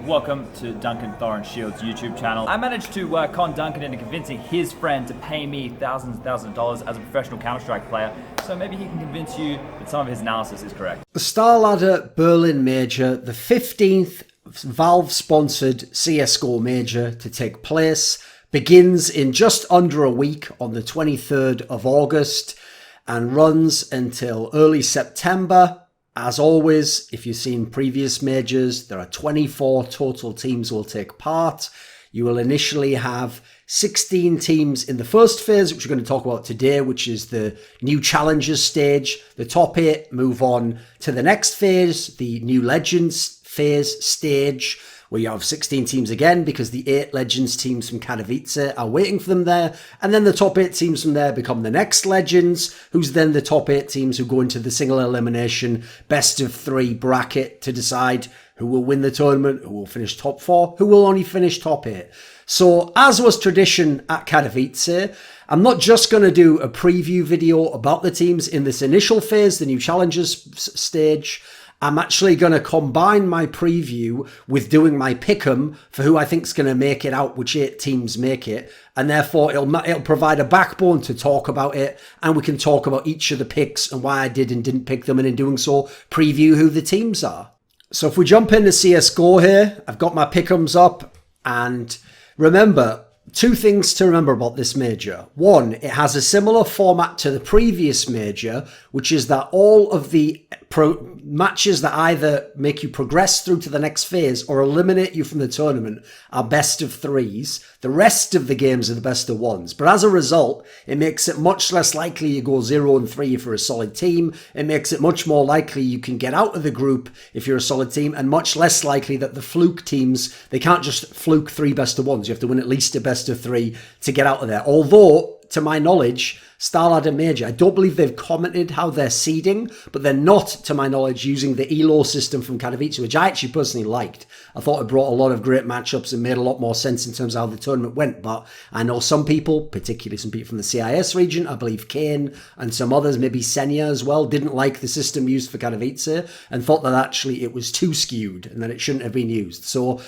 Welcome to Duncan Thorin Shield's YouTube channel. I managed to con Duncan into convincing his friend to pay me thousands of dollars as a professional Counter-Strike player, so maybe he can convince you that some of his analysis is correct. The Starladder Berlin Major, the 15th Valve-sponsored CSGO Major to take place, begins in just under a week on the 23rd of August and runs until early September. As always, if you've seen previous majors, there are 24 total teams will take part. You will initially have 16 teams in the first phase, which we're going to talk about today, which is the new challenges stage. The top 8 move on to the next phase, the new legends phase stage, where you have 16 teams again because the 8 Legends teams from Katowice are waiting for them there. And then the top 8 teams from there become the next Legends, who's then the top 8 teams who go into the single elimination best of 3 bracket to decide who will win the tournament, who will finish top 4, who will only finish top 8. So as was tradition at Katowice, I'm not just going to do a preview video about the teams in this initial phase, the new challenges stage. I'm actually going to combine my preview with doing my pick'em for who I think is going to make it out, which 8 teams make it. And therefore, it'll provide a backbone to talk about it. And we can talk about each of the picks and why I did and didn't pick them. And in doing so, preview who the teams are. So if we jump into CSGO here, I've got my pick'ems up. And remember, 2 things to remember about this major. 1, it has a similar format to the previous major, which is that all of the matches that either make you progress through to the next phase or eliminate you from the tournament are best of 3s. The rest of the games are the best of 1s. But as a result, it makes it much less likely you go 0-3 if you're a solid team. It makes it much more likely you can get out of the group if you're a solid team, and much less likely that the fluke teams, they can't just fluke 3 best of 1s. You have to win at least a best of 3 to get out of there. Although, to my knowledge, Starladder Major, I don't believe they've commented how they're seeding, but they're not, to my knowledge, using the ELO system from Katowice, which I actually personally liked. I thought it brought a lot of great matchups and made a lot more sense in terms of how the tournament went. But I know some people, particularly some people from the CIS region, I believe Kane and some others, maybe Senya as well, didn't like the system used for Katowice and thought that actually it was too skewed and that it shouldn't have been used. So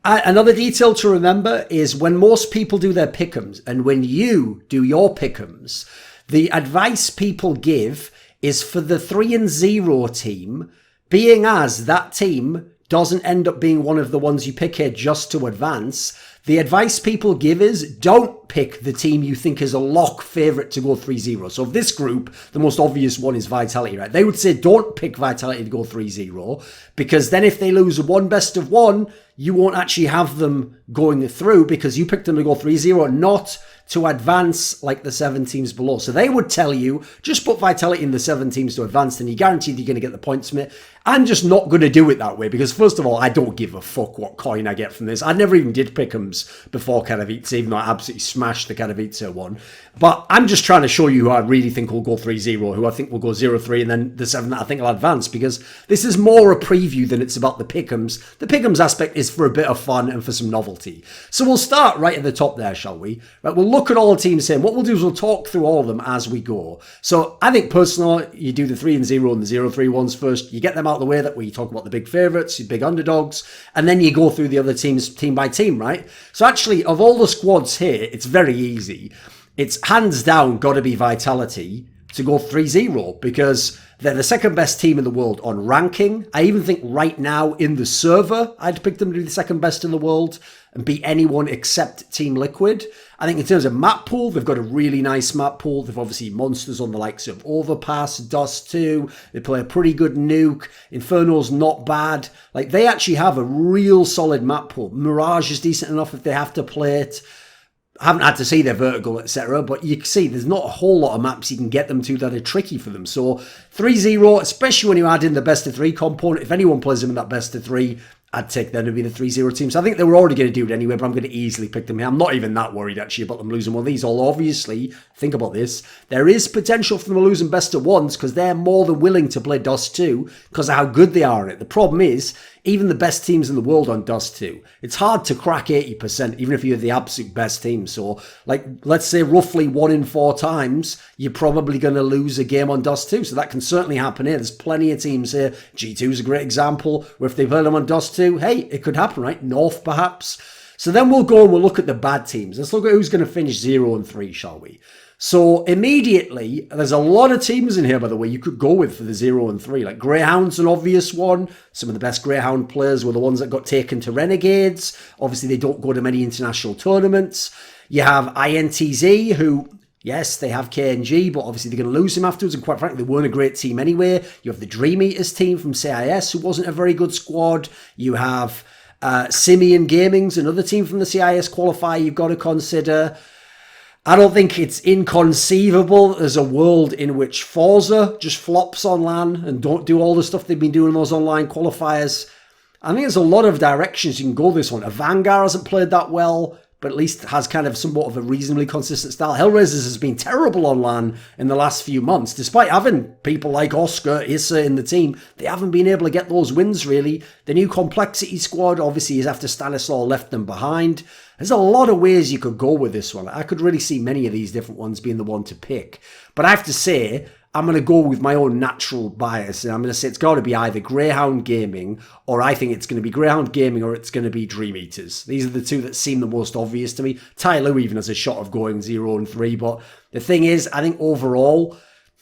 another detail to remember is when most people do their pick'ems and when you do your pick'ems, the advice people give is for the 3-0 team, being as that team doesn't end up being one of the ones you pick here just to advance. The advice people give is don't pick the team you think is a lock favourite to go 3-0. So of this group, the most obvious one is Vitality, right? They would say don't pick Vitality to go 3-0 because then if they lose 1 best of 1, you won't actually have them going through because you picked them to go 3-0, not to advance like the 7 teams below. So they would tell you, just put Vitality in the 7 teams to advance, then you're guaranteed you're going to get the points from it. I'm just not going to do it that way because, first of all, I don't give a fuck what coin I get from this. I never even did pick'ems before Katowice, even though I absolutely smashed the Katowice one. But I'm just trying to show you who I really think will go 3-0, who I think will go 0-3, and then the 7 that I think will advance, because this is more a preview than it's about the pick'ems. The pick'ems aspect is for a bit of fun and for some novelty. So we'll start right at the top there, shall we? Right, we'll look at all the teams here. What we'll do is we'll talk through all of them as we go. So I think personally, you do the 3-0 and the 0-3 ones first. You get them out of the way, that way you talk about the big favourites, your big underdogs, and then you go through the other teams team by team, right? So actually, of all the squads here, it's very easy. It's hands down got to be Vitality to go 3-0 because they're the second best team in the world on ranking. I even think right now in the server, I'd pick them to be the second best in the world and beat anyone except Team Liquid. I think in terms of map pool, they've got a really nice map pool. They've obviously monsters on the likes of Overpass, Dust 2. They play a pretty good nuke. Inferno's not bad. Like, they actually have a real solid map pool. Mirage is decent enough if they have to play it. I haven't had to see their vertical, etc. But you can see there's not a whole lot of maps you can get them to that are tricky for them. So 3-0, especially when you add in the best of 3 component, if anyone plays them in that best of 3, I'd take them to be the 3-0 team. So I think they were already going to do it anyway, but I'm going to easily pick them here. I'm not even that worried, actually, about them losing one of these. Although, obviously, think about this. There is potential for them losing best of 1s because they're more than willing to play Dust 2 because of how good they are at it. The problem is, even the best teams in the world on Dust 2, it's hard to crack 80%, even if you're the absolute best team. So, like, let's say roughly 1 in 4 times, you're probably going to lose a game on Dust 2. So that can certainly happen here. There's plenty of teams here. G2 is a great example, where if they play them on Dust 2, do. Hey, it could happen, right? North, perhaps. So then we'll go and we'll look at the bad teams. Let's look at who's going to finish 0-3, shall we? So immediately, there's a lot of teams in here, by the way, you could go with for the 0-3. Like Greyhound's an obvious one. Some of the best Greyhound players were the ones that got taken to Renegades. Obviously, they don't go to many international tournaments. You have INTZ, who... Yes, they have KNG, but obviously they're going to lose him afterwards, and quite frankly, they weren't a great team anyway. You have the Dream Eaters team from CIS, who wasn't a very good squad. You have Simeon Gaming's another team from the CIS qualifier you've got to consider. I don't think it's inconceivable that there's a world in which Forza just flops on LAN and don't do all the stuff they've been doing in those online qualifiers. I think there's a lot of directions you can go this one. A Vanguard hasn't played that well, but at least has kind of somewhat of a reasonably consistent style. Hellraisers has been terrible on LAN in the last few months. Despite having people like Oscar, Issa in the team, they haven't been able to get those wins, really. The new Complexity squad, obviously, is after Stanislaw left them behind. There's a lot of ways you could go with this one. I could really see many of these different ones being the one to pick. But I have to say, I'm going to go with my own natural bias, and I'm going to say it's got to be either Greyhound Gaming, or I think it's going to be Greyhound Gaming, or it's going to be Dream Eaters. These are the two that seem the most obvious to me. Tai Lu even has a shot of going 0-3, but the thing is, I think overall,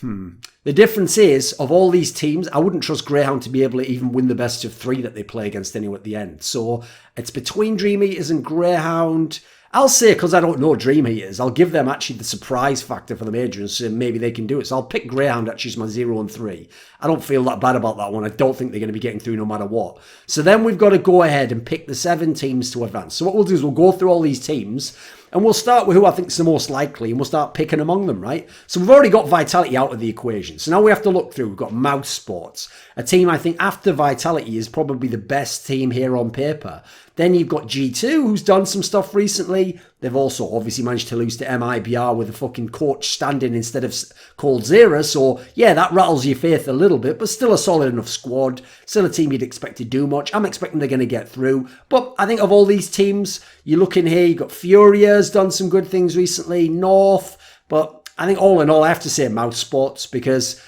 the difference is, of all these teams, I wouldn't trust Greyhound to be able to even win the best of 3 that they play against anyone at the end. So it's between Dream Eaters and Greyhound. I'll say, because I don't know Dream Eaters, I'll give them actually the surprise factor for the major and say maybe they can do it. So I'll pick Greyhound actually as my 0-3. I don't feel that bad about that one. I don't think they're going to be getting through no matter what. So then we've got to go ahead and pick the 7 teams to advance. So what we'll do is we'll go through all these teams, and we'll start with who I think is the most likely, and we'll start picking among them, right? So we've already got Vitality out of the equation. So now we have to look through. We've got Mouse Sports, a team I think after Vitality is probably the best team here on paper. Then you've got G2, who's done some stuff recently. They've also obviously managed to lose to MIBR with a fucking coach standing instead of Coldzera. So yeah, that rattles your faith a little bit, but still a solid enough squad. Still a team you'd expect to do much. I'm expecting they're going to get through. But I think of all these teams, you look in here, you've got Furia's done some good things recently. North. But I think all in all, I have to say Mouse Sports, because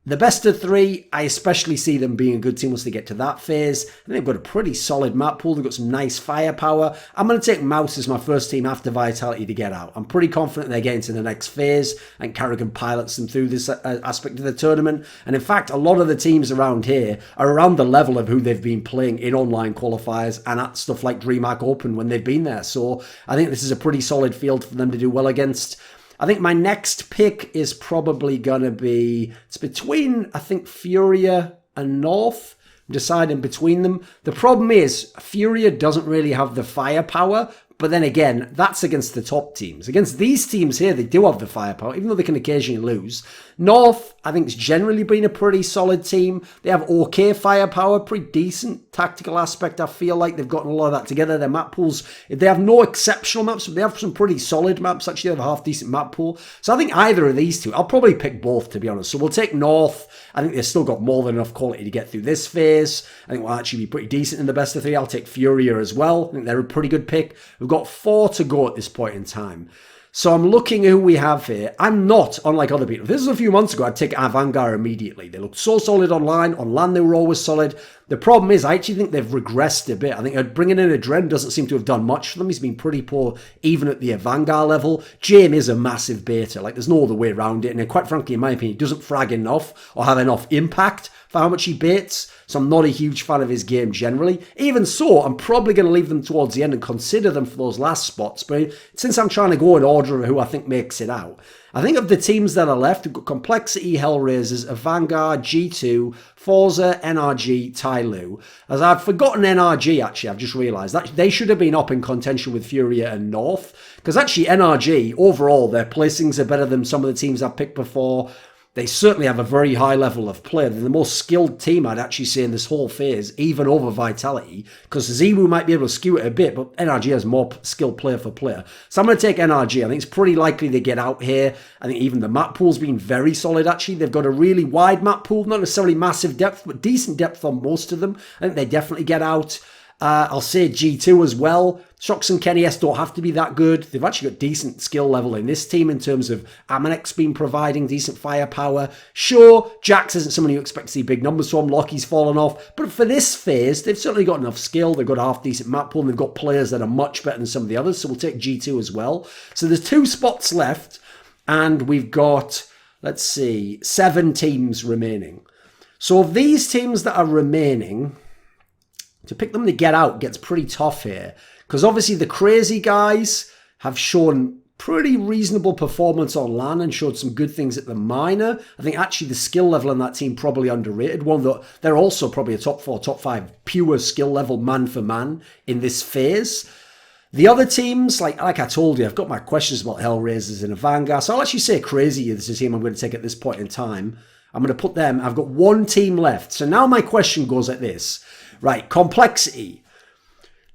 the best of 3, I especially see them being a good team once they get to that phase. And they've got a pretty solid map pool. They've got some nice firepower. I'm going to take Mouse as my first team after Vitality to get out. I'm pretty confident they're getting to the next phase, and Carrigan pilots them through this aspect of the tournament. And in fact, a lot of the teams around here are around the level of who they've been playing in online qualifiers and at stuff like DreamHack Open when they've been there. So I think this is a pretty solid field for them to do well against. I think my next pick is probably going to be, it's between, I think, Furia and North. I'm deciding between them. The problem is, Furia doesn't really have the firepower, but then again, that's against the top teams. Against these teams here, they do have the firepower, even though they can occasionally lose. North, I think, has generally been a pretty solid team. They have okay firepower, pretty decent tactical aspect. I feel like they've gotten a lot of that together. Their map pools, they have no exceptional maps, but they have some pretty solid maps. Actually, they have a half-decent map pool. So I think either of these two, I'll probably pick both, to be honest. So we'll take North. I think they've still got more than enough quality to get through this phase. I think we'll actually be pretty decent in the best of 3. I'll take Furia as well. I think they're a pretty good pick. We've got 4 to go at this point in time. So I'm looking at who we have here. I'm not, unlike other people. If this was a few months ago, I'd take Avangar immediately. They looked so solid online. On LAN, they were always solid. The problem is, I actually think they've regressed a bit. I think bringing in Adren doesn't seem to have done much for them. He's been pretty poor, even at the Avangar level. Jame is a massive beta. Like, there's no other way around it. And quite frankly, in my opinion, he doesn't frag enough or have enough impact for how much he baits. So I'm not a huge fan of his game generally. Even so, I'm probably going to leave them towards the end and consider them for those last spots. But since I'm trying to go in order of who I think makes it out, I think of the teams that are left, we've got Complexity, Hellraisers, Vanguard, G2, Forza, NRG, Tai Lu. As I've forgotten NRG, actually, I've just realised that they should have been up in contention with Furia and North. Because actually, NRG, overall, their placings are better than some of the teams I've picked before. They certainly have a very high level of play. They're the most skilled team, I'd actually say, in this whole phase, even over Vitality, because Ziwu might be able to skew it a bit, but NRG has more skilled player for player. So I'm going to take NRG. I think it's pretty likely they get out here. I think even the map pool's been very solid, actually. They've got a really wide map pool, not necessarily massive depth, but decent depth on most of them. I think they definitely get out. I'll say G2 as well. Shox and Kenny S don't have to be that good. They've actually got decent skill level in this team in terms of Amanex been providing decent firepower. Sure, Jax isn't someone you expect to see big numbers from. Lockie's fallen off. But for this phase, they've certainly got enough skill. They've got a half-decent map pool, and they've got players that are much better than some of the others. So we'll take G2 as well. So there's 2 spots left, and we've got, let's see, 7 teams remaining. So of these teams that are remaining, to pick them to get out gets pretty tough here. Because obviously the crazy guys have shown pretty reasonable performance on LAN and showed some good things at the minor. I think actually the skill level in that team probably underrated. One that they're also probably a top 4, top 5 pure skill level man for man in this phase. The other teams, like I told you, I've got my questions about Hellraisers and Vanguard. So I'll actually say Crazy is the team I'm going to take at this point in time. I'm going to put them. I've got 1 team left. So now my question goes like this. Right, complexity.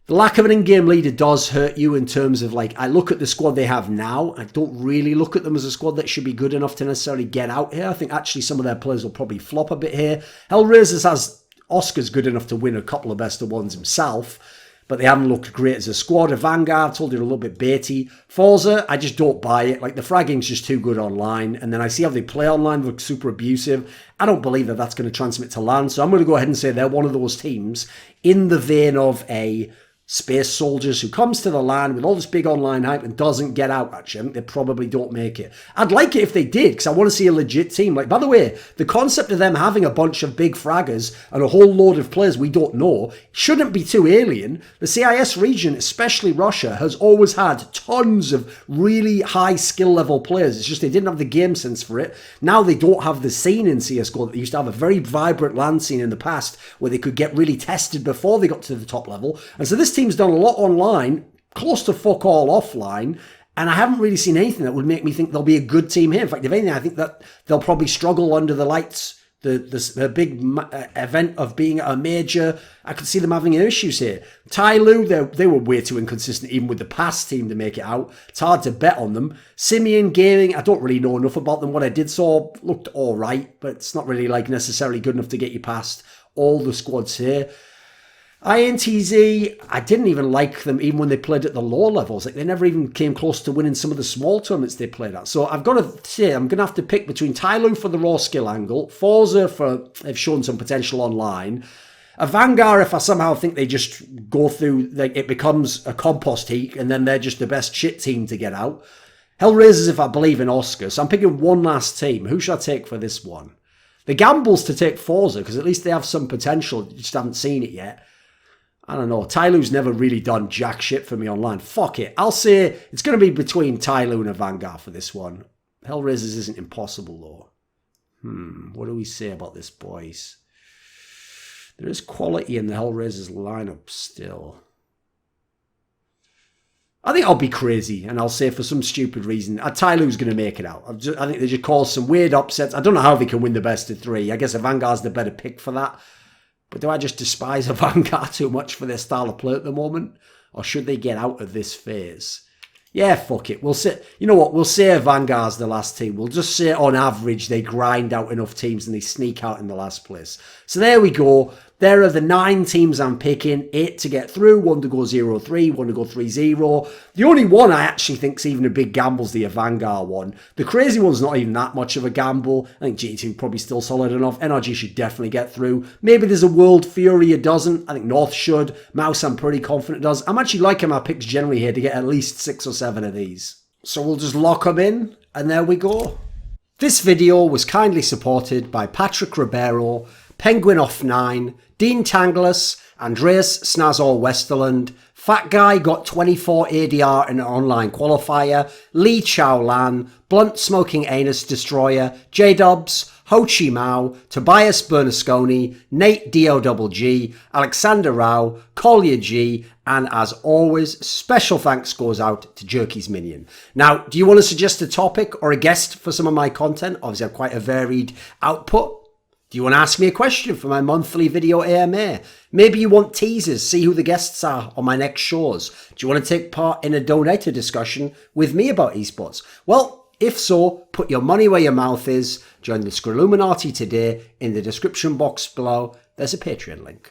The lack of an in-game leader does hurt you in terms of, like, I look at the squad they have now. I don't really look at them as a squad that should be good enough to necessarily get out here. I think actually some of their players will probably flop a bit here. Hellraisers has Oscar's good enough to win a couple of best of ones himself, but they haven't looked great as a squad. A Vanguard, told you a little bit baity. Forza, I just don't buy it. Like, the fragging's just too good online. And then I see how they play online, look super abusive. I don't believe that that's going to transmit to LAN. So I'm going to go ahead and say they're one of those teams in the vein of a Space Soldiers who comes to the LAN with all this big online hype and doesn't get out. Actually, I think they probably don't make it. I'd like it if they did, because I want to see a legit team. Like, by the way, the concept of them having a bunch of big fraggers and a whole load of players we don't know shouldn't be too alien. The CIS region, especially Russia, has always had tons of really high skill level players. It's just they didn't have the game sense for it. Now they don't have the scene in CSGO that they used to have, a very vibrant LAN scene in the past where they could get really tested before they got to the top level. And so this team's done a lot online, close to fuck all offline, and I haven't really seen anything that would make me think they'll be a good team here. In fact, if anything, I think that they'll probably struggle under the lights. The big event of being a major, I could see them having issues here. Tyloo, they were way too inconsistent even with the past team to make it out. It's hard to bet on them. Simian Gaming, I don't really know enough about them. What I did saw looked all right, but it's not really like necessarily good enough to get you past all the squads here. INTZ, I didn't even like them even when they played at the lower levels. Like, they never even came close to winning some of the small tournaments they played at. So I've got to say, I'm going to have to pick between Tyloo for the raw skill angle, Forza for they've shown some potential online, a Vanguard if I somehow think they just go through, like, it becomes a compost heap and then they're just the best shit team to get out. Hellraisers if I believe in Oscar. So I'm picking one last team. Who should I take for this one? The gamble's to take Forza because at least they have some potential. You just haven't seen it yet. I don't know. Tyloo's never really done jack shit for me online. Fuck it. I'll say it's going to be between Tyloo and a Vanguard for this one. Hellraisers isn't impossible, though. What do we say about this, boys? There is quality in the Hellraisers lineup still. I think I'll be crazy, and I'll say for some stupid reason, Tyloo's going to make it out. I think they just caused some weird upsets. I don't know how they can win the best of 3. I guess a Vanguard's the better pick for that. But do I just despise a Vanguard too much for their style of play at the moment? Or should they get out of this phase? Yeah, fuck it. We'll say, you know what? We'll say Vanguard's the last team. We'll just say on average they grind out enough teams and they sneak out in the last place. So there we go. There are the 9 teams I'm picking. 8 to get through, 1 to go 0-3, 1 to go 3-0. The only one I actually think's even a big gamble is the Vanguard one. The crazy one's not even that much of a gamble. I think G2 probably still solid enough. NRG should definitely get through. Maybe there's a World Fury it doesn't. I think North should. Mouse I'm pretty confident does. I'm actually liking my picks generally here to get at least 6 or 7 of these. So we'll just lock them in, and there we go. This video was kindly supported by Patrick Ribeiro, Penguin Off 9, Dean Tanglis, Andreas Snazore Westerlund, Fat Guy got 24 ADR in an online qualifier, Lee Chaolan, Blunt Smoking Anus Destroyer, JDubs, Chi Mao, Tobias Bernasconi, NateDOhDoubleG, Alexander Rao, Kolja G, and as always, special thanks goes out to Jerky's Minion. Now, do you want to suggest a topic or a guest for some of my content? Obviously, I have quite a varied output. Do you want to ask me a question for my monthly video AMA? Maybe you want teasers, see who the guests are on my next shows. Do you want to take part in a donator discussion with me about esports? Well, if so, put your money where your mouth is. Join the Scrilluminati today. In the description box below, there's a Patreon link.